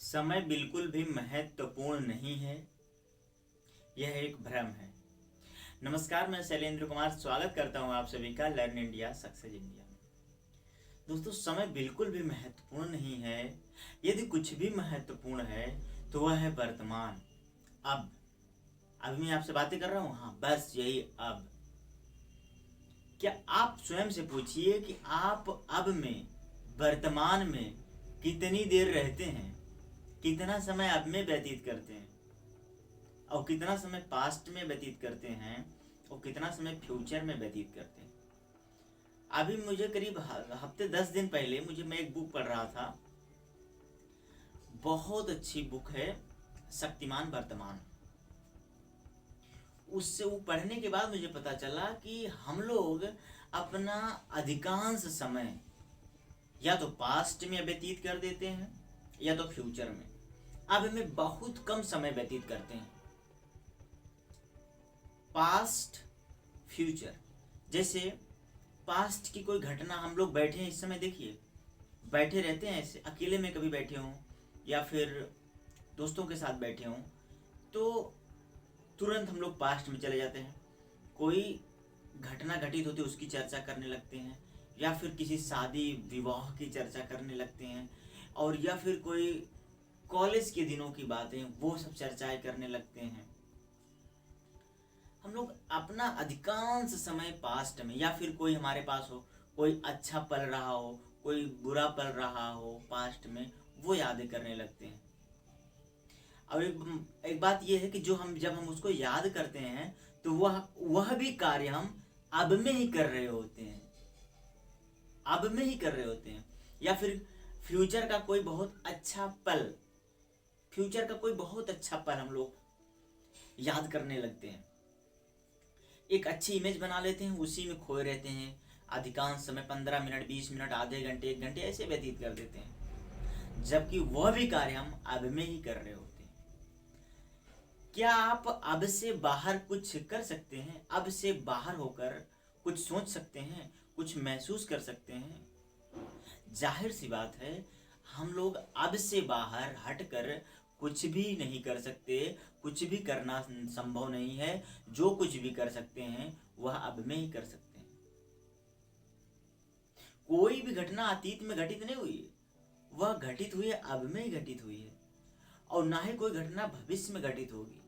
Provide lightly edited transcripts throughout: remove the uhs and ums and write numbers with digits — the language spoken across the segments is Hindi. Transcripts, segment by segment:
समय बिल्कुल भी महत्वपूर्ण नहीं है, यह एक भ्रम है। नमस्कार, मैं शैलेंद्र कुमार स्वागत करता हूं आप सभी का लर्न इंडिया सक्सेस इंडिया में। दोस्तों, समय बिल्कुल भी महत्वपूर्ण नहीं है। यदि कुछ भी महत्वपूर्ण है तो वह है वर्तमान। अब अभी मैं आपसे बातें कर रहा हूं, हाँ बस यही अब। क्या आप स्वयं से पूछिए कि आप अब में, वर्तमान में कितनी देर रहते हैं, कितना समय अब में व्यतीत करते हैं और कितना समय पास्ट में व्यतीत करते हैं और कितना समय फ्यूचर में व्यतीत करते हैं। अभी मुझे करीब हफ्ते 10 दिन पहले मैं एक बुक पढ़ रहा था। बहुत अच्छी बुक है, शक्तिमान वर्तमान। उससे वो पढ़ने के बाद मुझे पता चला कि हम लोग अपना अधिकांश समय या तो पास्ट में व्यतीत कर देते हैं या तो फ्यूचर में। अब में बहुत कम समय व्यतीत करते हैं। पास्ट फ्यूचर, जैसे पास्ट की कोई घटना, हम लोग बैठे हैं इस समय, देखिए बैठे रहते हैं ऐसे अकेले में, कभी बैठे हों या फिर दोस्तों के साथ बैठे हों, तो तुरंत हम लोग पास्ट में चले जाते हैं। कोई घटना घटित होती है उसकी चर्चा करने लगते हैं, या फिर किसी शादी विवाह की चर्चा करने लगते हैं, और या फिर कोई कॉलेज के दिनों की बातें, वो सब चर्चाएं करने लगते हैं। हम लोग अपना अधिकांश समय पास्ट में, या फिर कोई हमारे पास हो, कोई अच्छा पल रहा हो, कोई बुरा पल रहा हो पास्ट में, वो यादें करने लगते हैं। और एक बात यह है कि जब हम उसको याद करते हैं तो वह भी कार्य हम अब में ही कर रहे होते हैं, अब में ही कर रहे होते हैं। या फिर फ्यूचर का कोई बहुत अच्छा पल, हम लोग याद करने लगते हैं। एक अच्छी इमेज बना लेते हैं, उसी में खोए रहते हैं। अधिकांश समय 15 मिनट, 20 मिनट, आधे घंटे, 1 घंटे ऐसे व्यतीत कर देते हैं, जबकि वह भी कार्य हम अब में ही कर रहे होते हैं। क्या आप अब से बाहर कुछ कर सकते हैं? अब से बाहर होकर कुछ सोच सकते हैं, कुछ महसूस कर सकते हैं? जाहिर सी बात है, हम लोग अब से बाहर हटकर कुछ भी नहीं कर सकते, कुछ भी करना संभव नहीं है। जो कुछ भी कर सकते हैं वह अब में ही कर सकते हैं। कोई भी घटना अतीत में घटित नहीं हुई है, वह घटित हुई है, अब में ही घटित हुई है। और ना ही कोई घटना भविष्य में घटित होगी।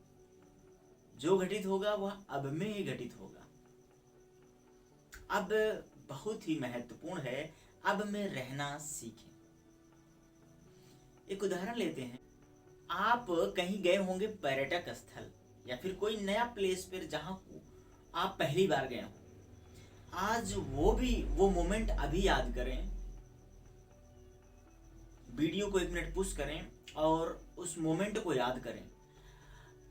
जो घटित होगा वह अब में ही घटित होगा। अब बहुत ही महत्वपूर्ण है, अब में रहना सीखें। एक उदाहरण लेते हैं। आप कहीं गए होंगे पर्यटक स्थल, या फिर कोई नया प्लेस पर जहां आप पहली बार गए हो। आज वो मोमेंट अभी याद करें, वीडियो को 1 मिनट पुश करें और उस मोमेंट को याद करें।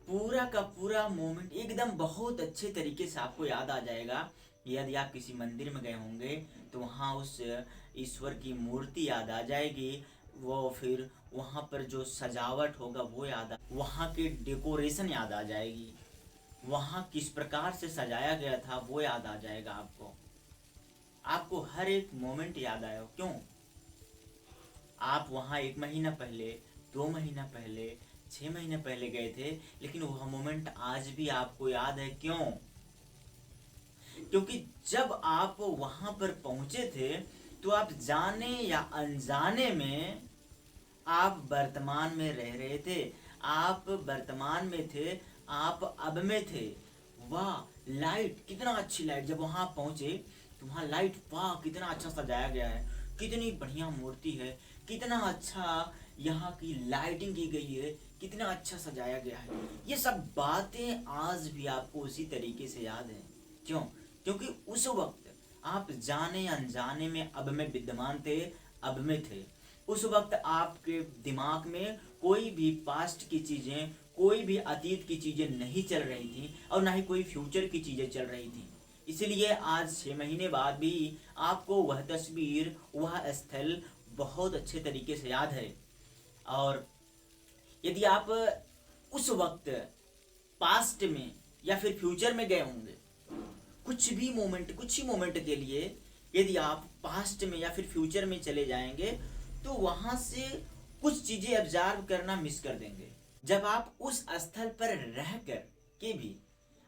पूरा का पूरा मोमेंट एकदम बहुत अच्छे तरीके से आपको याद आ जाएगा। यदि आप किसी मंदिर में गए होंगे तो वहाँ उस ईश्वर की मूर्ति याद आ जाएगी। वो फिर वहाँ पर जो सजावट होगा वो वहाँ के डेकोरेशन याद आ जाएगी। वहाँ किस प्रकार से सजाया गया था वो याद आ जाएगा। आपको हर एक मोमेंट याद आया। क्यों? आप वहाँ 1 महीना पहले, 2 महीना पहले, 6 महीने पहले गए थे, लेकिन वह मोमेंट आज भी आपको याद है। क्यों? क्योंकि जब आप वहां पर पहुंचे थे तो आप जाने या अनजाने में आप वर्तमान में रह रहे थे। आप वर्तमान में थे, आप अब में थे। वाह, लाइट, कितना अच्छी लाइट। जब वहां पहुंचे तो वहां लाइट, वाह कितना अच्छा सजाया गया है, कितनी बढ़िया मूर्ति है, कितना अच्छा यहाँ की लाइटिंग की गई है, कितना अच्छा सजाया गया है। ये सब बातें आज भी आपको उसी तरीके से याद है। क्यों? क्योंकि उस वक्त आप जाने अनजाने में अब में विद्यमान थे, अब में थे। उस वक्त आपके दिमाग में कोई भी पास्ट की चीजें, कोई भी अतीत की चीजें नहीं चल रही थी, और ना ही कोई फ्यूचर की चीजें चल रही थी। इसलिए आज 6 महीने बाद भी आपको वह तस्वीर, वह स्थल बहुत अच्छे तरीके से याद है। और यदि आप उस वक्त पास्ट में या फिर फ्यूचर में गए होंगे, कुछ ही मोमेंट के लिए यदि आप पास्ट में या फिर फ्यूचर में चले जाएंगे, तो वहां से कुछ चीजें ऑब्जर्व करना मिस कर देंगे। जब आप उस स्थल पर रह कर के भी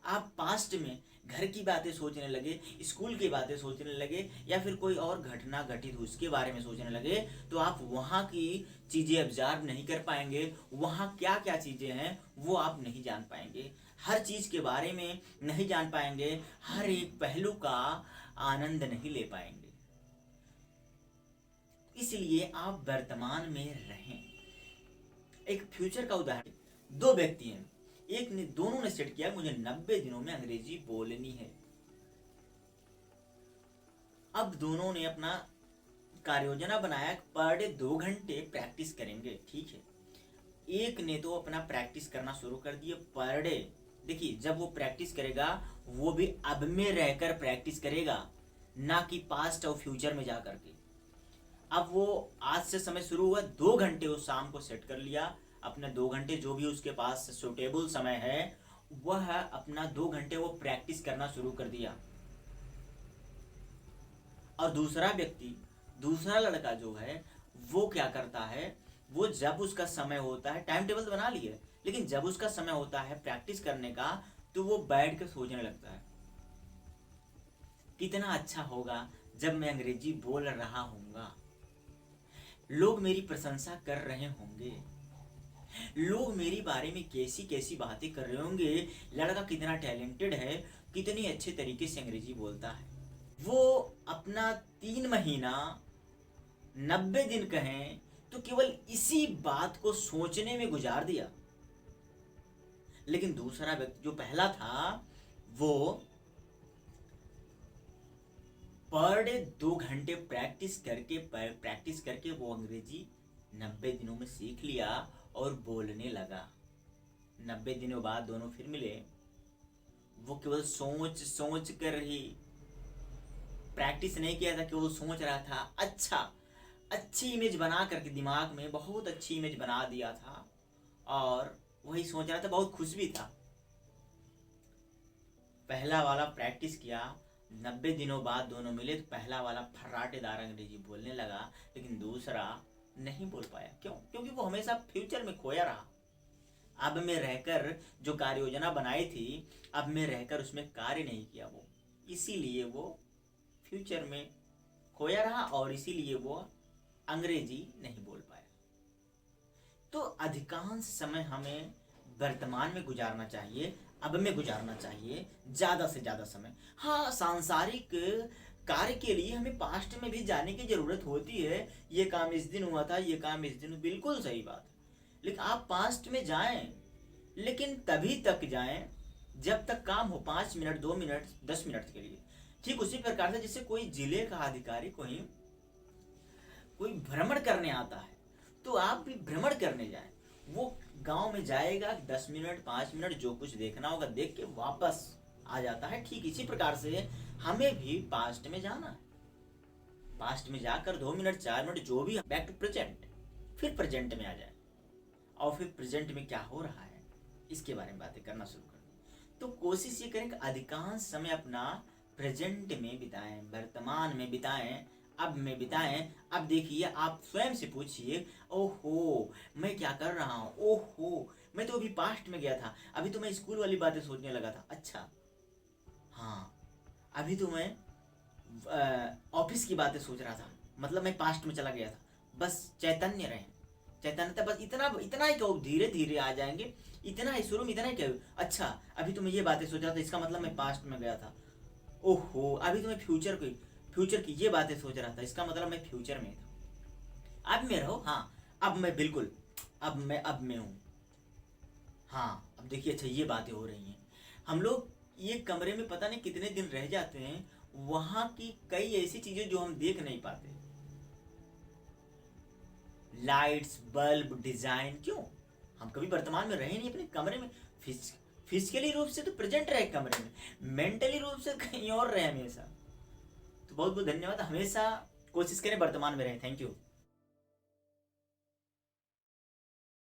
आप पास्ट में घर की बातें सोचने लगे, स्कूल की बातें सोचने लगे, या फिर कोई और घटना घटित हुई उसके बारे में सोचने लगे, तो आप वहाँ की चीज़ें ऑब्जर्व नहीं कर पाएंगे। वहाँ क्या क्या चीज़ें हैं वो आप नहीं जान पाएंगे, हर चीज़ के बारे में नहीं जान पाएंगे, हर एक पहलू का आनंद नहीं ले पाएंगे। इसलिए आप वर्तमान में रहें। एक फ्यूचर का उदाहरण, दो व्यक्ति हैं, एक ने दोनों ने सेट किया मुझे 90 दिनों में अंग्रेजी बोलनी है। अब दोनों ने अपना कार्ययोजना बनाया, पर डे 2 घंटे प्रैक्टिस करेंगे, ठीक है। एक ने तो अपना प्रैक्टिस करना शुरू कर दिया पर डे। देखिए, जब वो प्रैक्टिस करेगा वो भी अब में रहकर प्रैक्टिस करेगा, ना कि पास्ट और फ्यूचर में जा करके। अब वो आज से समय शुरू हुआ, 2 घंटे उस शाम को सेट कर लिया, अपने 2 घंटे जो भी उसके पास सुटेबल समय है वह अपना 2 घंटे वो प्रैक्टिस करना शुरू कर दिया। और दूसरा व्यक्ति, दूसरा लड़का जो है वो क्या करता है, वो जब उसका समय होता है, टाइम टेबल बना लिए, लेकिन जब उसका समय होता है प्रैक्टिस करने का तो वो बैठ कर सोचने लगता है कितना अच्छा होगा जब मैं अंग्रेजी बोल रहा हूँगा, लोग मेरी प्रशंसा कर रहे होंगे, लोग मेरी बारे में कैसी कैसी बातें कर रहे होंगे, लड़का कितना टैलेंटेड है, कितनी अच्छे तरीके से अंग्रेजी बोलता है। वो अपना 3 महीना 90 दिन कहें तो केवल इसी बात को सोचने में गुजार दिया। लेकिन दूसरा व्यक्ति जो पहला था वो पर डे 2 घंटे प्रैक्टिस करके वो अंग्रेजी 90 दिनों में सीख लिया और बोलने लगा। 90 दिनों बाद दोनों फिर मिले, वो केवल सोच कर ही, प्रैक्टिस नहीं किया था, केवल सोच रहा था, अच्छी इमेज बना करके दिमाग में बहुत अच्छी इमेज बना दिया था और वही सोच रहा था, बहुत खुश भी था। पहला वाला प्रैक्टिस किया, 90 दिनों बाद दोनों मिले तो पहला वाला फर्राटेदार अंग्रेजी बोलने लगा, लेकिन दूसरा नहीं बोल पाया। क्यों? क्योंकि वो हमेशा फ्यूचर में खोया रहा। अब में रहकर जो कार्य योजना बनाई थी, अब में रहकर उसमें कार्य नहीं किया वो, इसीलिए वो फ्यूचर में खोया रहा और इसीलिए वो अंग्रेजी नहीं बोल पाया। तो अधिकांश समय हमें वर्तमान में गुजारना चाहिए, अब में गुजारना चाहिए ज़्यादा से ज़्यादा समय। हाँ, सांसारिक कार्य के लिए हमें पास्ट में भी जाने की ज़रूरत होती है, ये काम इस दिन हुआ था, ये काम इस दिन, बिल्कुल सही बात है। लेकिन आप पास्ट में जाएं, लेकिन तभी तक जाएं जब तक काम हो, 5 मिनट, 2 मिनट, 10 मिनट के लिए। ठीक उसी प्रकार से जैसे कोई जिले का अधिकारी कोई भ्रमण करने आता है तो आप भी भ्रमण करने जाएं। वो गांव में जाएगा, 10 मिनट 5 मिनट जो कुछ देखना होगा देख के वापस आ जाता है। ठीक इसी प्रकार से हमें भी पास्ट में जाना है, पास्ट में जाकर 2 मिनट 4 मिनट जो भी, बैक टू प्रेजेंट, फिर प्रेजेंट में आ जाए और फिर प्रेजेंट में क्या हो रहा है इसके बारे में बातें करना शुरू कर दें। तो कोशिश ये करें कि अधिकांश समय अपना प्रेजेंट में बिताएं, वर्तमान में बिताएं, अब में बिताएं। अब देखिए, आप स्वयं से पूछिए, ओहो मैं क्या कर रहा हूँ, ओहो मैं तो अभी पास्ट में गया था, अभी तो मैं स्कूल वाली बातें सोचने लगा था, अच्छा हाँ अभी तो मैं ऑफिस की बातें सोच रहा था, मतलब मैं पास्ट में चला गया था। बस चैतन्य रहें, चैतन्यता, बस इतना ही कहो, धीरे धीरे आ जाएंगे। इतना ही शुरू में इतना ही कहो, अच्छा अभी तो मैं ये बातें सोच रहा था, इसका मतलब मैं पास्ट में गया था। ओहो अभी तो मैं फ्यूचर की ये बातें सोच रहा था, इसका मतलब मैं फ्यूचर में था। अब में रहो, हाँ अब मैं बिल्कुल, अब मैं हूँ, हाँ अब देखिए, अच्छा ये बातें हो रही हैं। हम लोग ये कमरे में पता नहीं कितने दिन रह जाते हैं, वहां की कई ऐसी चीजें जो हम देख नहीं पाते, लाइट्स, बल्ब, डिजाइन, क्यों हम कभी वर्तमान में रहे नहीं अपने कमरे में। फिजिकली रूप से तो प्रेजेंट रहे कमरे में, मेंटली रूप से कहीं और रहे हमेशा। तो बहुत बहुत धन्यवाद, हमेशा कोशिश करें वर्तमान में रहें। Thank you.